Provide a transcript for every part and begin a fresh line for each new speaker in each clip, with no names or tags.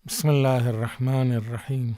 بسم اللہ الرحمن الرحیم۔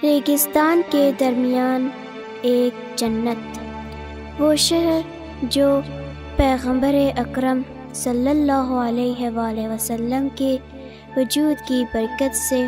ریگستان کے درمیان ایک جنت، وہ شہر جو پیغمبر اکرم صلی اللہ علیہ وآلہ وسلم کے وجود کی برکت سے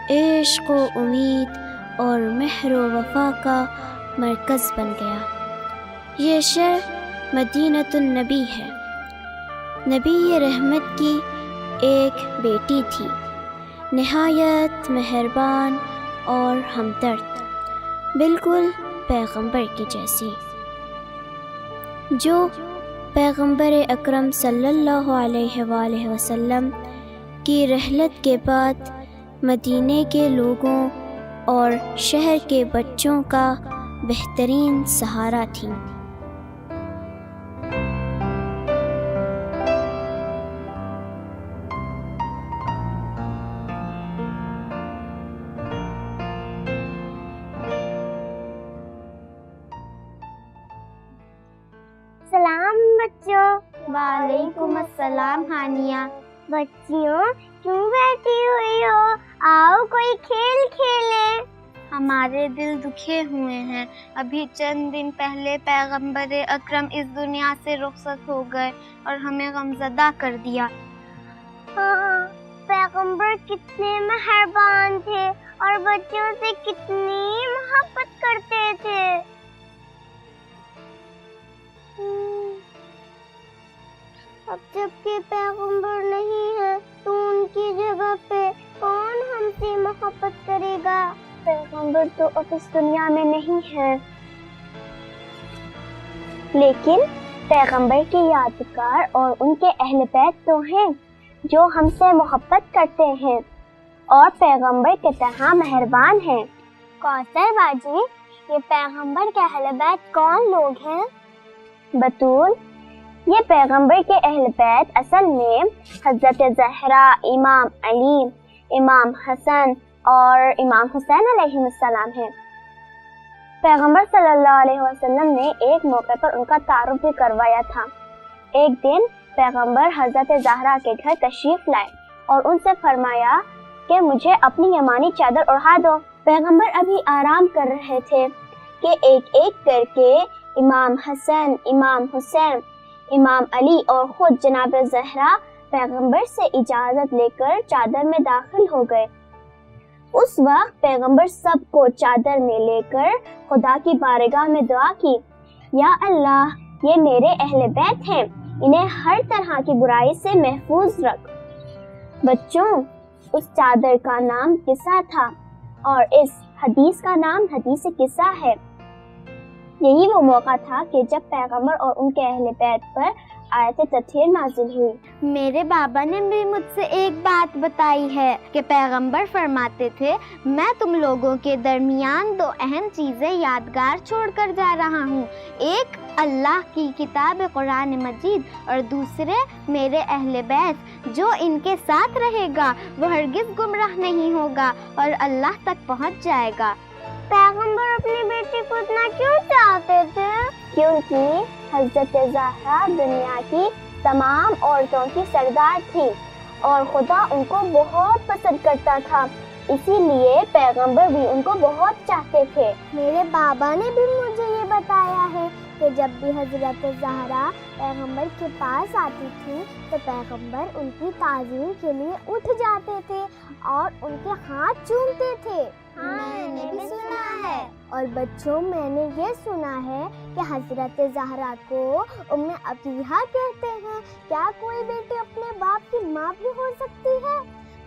عشق و امید اور مہر و وفا کا مرکز بن گیا۔ یہ شہر مدینۃ النبی ہے۔ نبی رحمت کی ایک بیٹی تھی، نہایت مہربان اور ہمدرد، بالکل پیغمبر کی جیسی، جو پیغمبر اکرم صلی اللہ علیہ وآلہ وسلم کی رحلت کے بعد مدینے کے لوگوں اور شہر کے بچوں کا بہترین سہارا تھی۔
سلام بچوں۔
وعلیکم السلام ہانیہ۔
بچیوں کیوں بیٹھی ہوئی ہو؟ آؤ کوئی کھیل کھیلیں۔
ہمارے دل دکھے ہوئے ہیں، ابھی چند دن پہلے پیغمبر اکرم اس دنیا سے رخصت ہو گئے اور ہمیں غمزدہ کر دیا۔
ہاں، پیغمبر کتنے مہربان تھے اور بچوں سے کتنی محبت کرتے تھے۔ اب جب کہ پیغمبر نہیں ہے تو ان کی جگہ پہ کون ہم سے محبت کرے گا؟ پیغمبر تو اب اس دنیا میں نہیں ہے، لیکن پیغمبر کے یادگار اور ان کے اہل بیت تو ہیں جو ہم سے محبت کرتے ہیں اور پیغمبر کی طرح مہربان ہیں۔ کوثر باجی، یہ پیغمبر کے اہل بیت کون لوگ ہیں؟ بطول، یہ پیغمبر کے اہل بیت اصل میں حضرت زہرا، امام علی، امام حسن اور امام حسین علیہ السلام ہیں۔ پیغمبر صلی اللہ علیہ وسلم نے ایک موقع پر ان کا تعارف بھی کروایا تھا۔ ایک دن پیغمبر حضرت زہرا کے گھر تشریف لائے اور ان سے فرمایا کہ مجھے اپنی یمانی چادر اڑا دو۔ پیغمبر ابھی آرام کر رہے تھے کہ ایک ایک کر کے امام حسن، امام حسین، امام علی اور خود جناب زہرا پیغمبر سے اجازت لے کر چادر میں داخل ہو گئے۔ اس وقت پیغمبر سب کو چادر میں لے کر خدا کی بارگاہ میں دعا کی، یا اللہ، یہ میرے اہل بیت ہیں، انہیں ہر طرح کی برائی سے محفوظ رکھ۔ بچوں، اس چادر کا نام قصہ تھا اور اس حدیث کا نام حدیث قصہ ہے۔ یہی وہ موقع تھا کہ جب پیغمبر اور ان کے اہل بیت پر آیت تطہیر نازل ہوئی۔
میرے بابا نے بھی مجھ سے ایک بات بتائی ہے کہ پیغمبر فرماتے تھے، میں تم لوگوں کے درمیان دو اہم چیزیں یادگار چھوڑ کر جا رہا ہوں، ایک اللہ کی کتاب قرآن مجید اور دوسرے میرے اہل بیت، جو ان کے ساتھ رہے گا وہ ہرگز گمراہ نہیں ہوگا اور اللہ تک پہنچ جائے گا۔
پیغمبر اپنی بیٹی کو اتنا کیوں چاہتے تھے؟ کیونکہ حضرت زہرا دنیا کی تمام عورتوں کی سردار تھی اور خدا ان کو بہت پسند کرتا تھا، اسی لیے پیغمبر بھی ان کو بہت چاہتے تھے۔ میرے بابا نے بھی مجھے یہ بتایا ہے کہ جب بھی حضرت زہرا پیغمبر کے پاس آتی تھی تو پیغمبر ان کی تعظیم کے لیے اٹھ جاتے تھے اور ان کے ہاتھ چومتے تھے۔
میں نے بھی سنا ہے۔
اور بچوں، میں نے یہ سنا ہے کہ حضرت زہرا کو ام عطیہ کہتے ہیں۔ کیا کوئی بیٹی اپنے باپ کی ماں بھی ہو سکتی ہے؟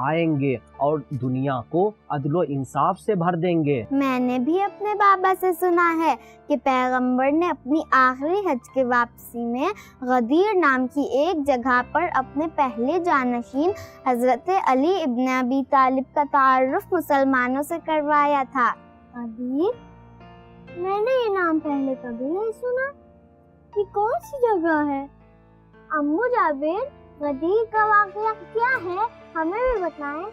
آئیں گے اور دنیا کو عدل و انصاف سے بھر دیں گے۔
میں نے بھی اپنے بابا سے سنا ہے کہ پیغمبر نے اپنی آخری حج کے واپسی میں غدیر نام کی ایک جگہ پر اپنے پہلے جانشین حضرت علی ابن ابی طالب کا تعارف مسلمانوں سے کروایا تھا۔
غدیر؟ میں نے یہ نام پہلے کبھی نہیں سنا، یہ کون سی جگہ ہے؟ امو جابر، غدیر کا واقعہ کیا ہے، ہمیں بھی بتائیں۔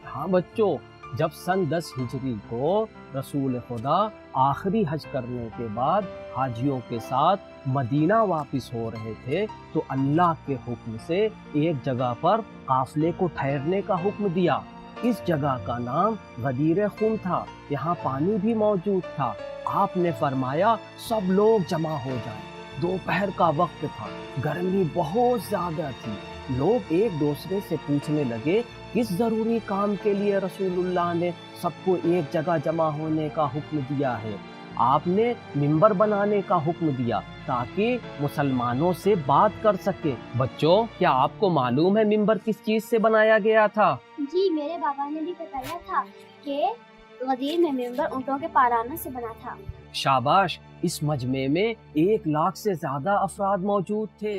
ہاں بچوں، جب سن 10 ہجری کو رسول خدا آخری حج کرنے کے بعد حاجیوں کے ساتھ مدینہ واپس ہو رہے تھے تو اللہ کے حکم سے ایک جگہ پر قافلے کو ٹھہرنے کا حکم دیا۔ اس جگہ کا نام غدیر خم تھا، یہاں پانی بھی موجود تھا۔ آپ نے فرمایا سب لوگ جمع ہو جائیں۔ دوپہر کا وقت تھا، گرمی بہت زیادہ تھی۔ لوگ ایک دوسرے سے پوچھنے لگے کس ضروری کام کے لیے رسول اللہ نے سب کو ایک جگہ جمع ہونے کا حکم دیا ہے؟ آپ نے ممبر بنانے کا حکم دیا تاکہ مسلمانوں سے بات کر سکے۔ بچوں، کیا آپ کو معلوم ہے ممبر کس چیز سے بنایا گیا تھا؟
جی، میرے بابا نے بھی بتایا تھا کہ غدیر میں ممبر اونٹوں کے پالانوں سے بنا تھا۔
شاباش، اس مجمع میں 1 لاکھ سے زیادہ افراد موجود تھے۔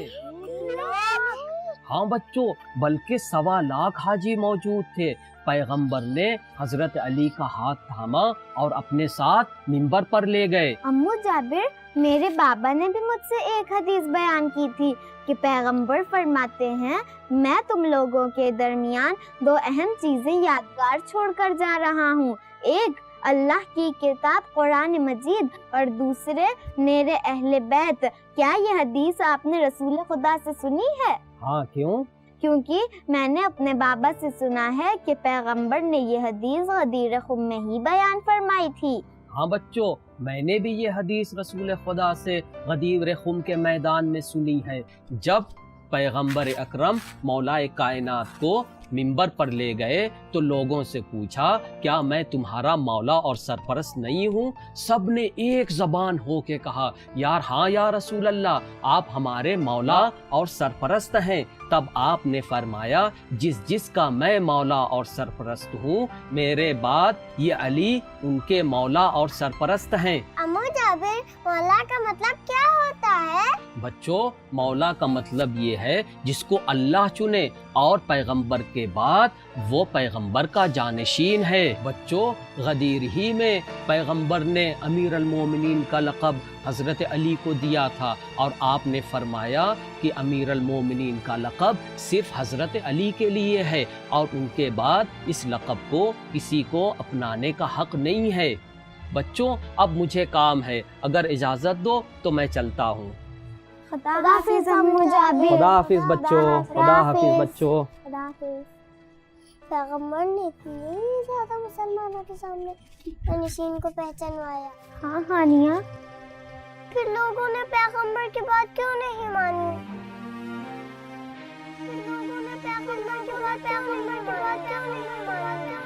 ہاں بچوں، بلکہ 1.25 لاکھ حاجی موجود تھے۔ پیغمبر نے حضرت علی کا ہاتھ تھاما اور اپنے ساتھ ممبر پر لے گئے۔
امو جابر، میرے بابا نے بھی مجھ سے ایک حدیث بیان کی تھی کہ پیغمبر فرماتے ہیں میں تم لوگوں کے درمیان 2 اہم چیزیں یادگار چھوڑ کر جا رہا ہوں، ایک اللہ کی کتاب قرآن مجید اور دوسرے میرے اہل بیت۔ کیا یہ حدیث آپ نے رسول خدا سے سنی ہے؟
ہاں، کیوں؟
کیونکہ میں نے اپنے بابا سے سنا ہے کہ پیغمبر نے یہ حدیث غدیر خم میں ہی بیان فرمائی تھی۔
ہاں بچوں، میں نے بھی یہ حدیث رسول خدا سے غدیر خم کے میدان میں سنی ہے۔ جب پیغمبر اکرم مولا کائنات کو ممبر پر لے گئے تو لوگوں سے پوچھا کیا میں تمہارا مولا اور سرپرست نہیں ہوں؟ سب نے ایک زبان ہو کے کہا یار ہاں یا رسول اللہ، آپ ہمارے مولا اور سرپرست ہیں۔ تب آپ نے فرمایا جس کا میں مولا اور سرپرست ہوں، میرے بعد یہ علی ان کے مولا اور سرپرست ہیں۔
امو جابر، مولا کا مطلب کیا ہوتا ہے؟
بچوں، مولا کا مطلب یہ ہے جس کو اللہ چنے اور پیغمبر کے بعد وہ پیغمبر کا جانشین ہے۔ بچوں، غدیر ہی میں پیغمبر نے امیر المومنین کا لقب حضرت علی کو دیا تھا اور آپ نے فرمایا کہ امیر المومنین کا لقب صرف حضرت علی کے لیے ہے اور ان کے بعد اس لقب کو کسی کو اپنانے کا حق نہیں ہے۔ بچوں، اب مجھے کام ہے، اگر اجازت دو تو میں چلتا ہوں۔
خدا حافظ امو جابر۔
خدا حافظ بچوں، خدا حافظ بچوں۔
خدا حافظ۔ پیغمبر نے اتنی زیادہ مسلمانوں کے سامنے نشین کو پہچانوایا۔
ہاں ہانیہ،
پھر لوگوں نے پیغمبر کی بات کیوں نہیں مانی؟ پھر لوگوں نے پیغمبر کی بات کیوں نہیں مانی؟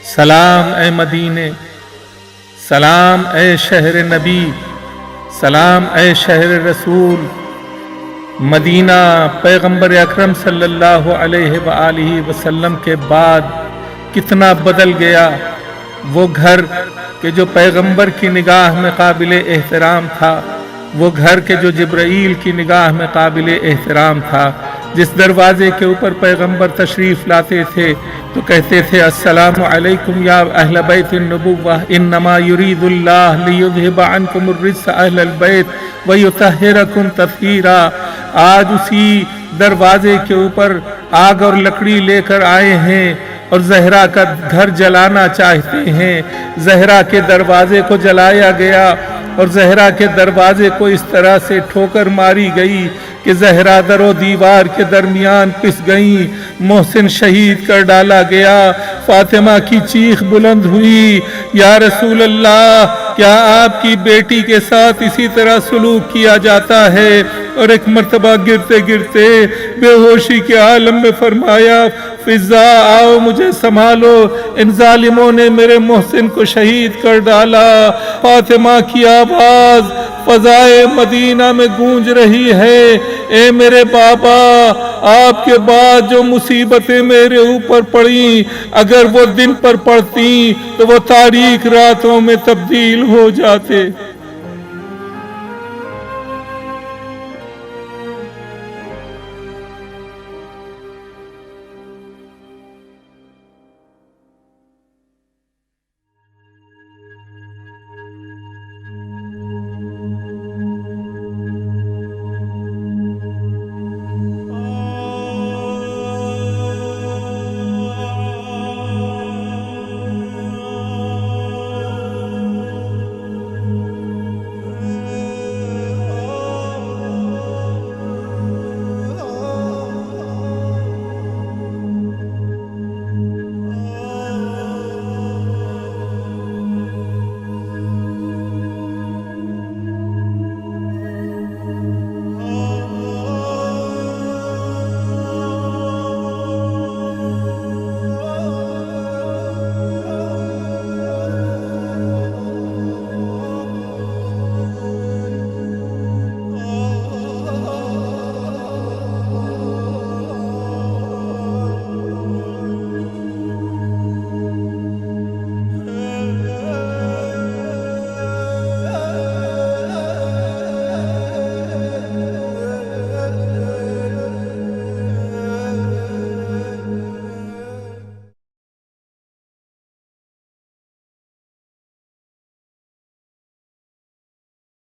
سلام اے مدینے، سلام اے شہر نبی، سلام اے شہر رسول۔ مدینہ پیغمبر اکرم صلی اللہ علیہ وآلہ وسلم کے بعد کتنا بدل گیا۔ وہ گھر کہ جو پیغمبر کی نگاہ میں قابل احترام تھا، وہ گھر کے جو جبرائیل کی نگاہ میں قابل احترام تھا، جس دروازے کے اوپر پیغمبر تشریف لاتے تھے تو کہتے تھے السلام علیکم یا اہل بیت النبوہ انما یرید اللہ لیذہب عنکم الرجس اہل البیت ویطہرکم تطہیرا۔ آج اسی دروازے کے اوپر آگ اور لکڑی لے کر آئے ہیں اور زہرا کا گھر جلانا چاہتے ہیں۔ زہرا کے دروازے کو جلایا گیا اور زہرا کے دروازے کو اس طرح سے ٹھوکر ماری گئی کہ زہرا در و دیوار کے درمیان پس گئیں۔ محسن شہید کر ڈالا گیا۔ فاطمہ کی چیخ بلند ہوئی یا رسول اللہ کیا آپ کی بیٹی کے ساتھ اسی طرح سلوک کیا جاتا ہے؟ اور ایک مرتبہ گرتے گرتے بے ہوشی کے عالم میں فرمایا فضا آؤ مجھے سنبھالو، ان ظالموں نے میرے محسن کو شہید کر ڈالا۔ فاطمہ کی آواز فضائے مدینہ میں گونج رہی ہے، اے میرے بابا، آپ کے بعد جو مصیبتیں میرے اوپر پڑیں اگر وہ دن پر پڑتی تو وہ تاریک راتوں میں تبدیل ہو جاتے۔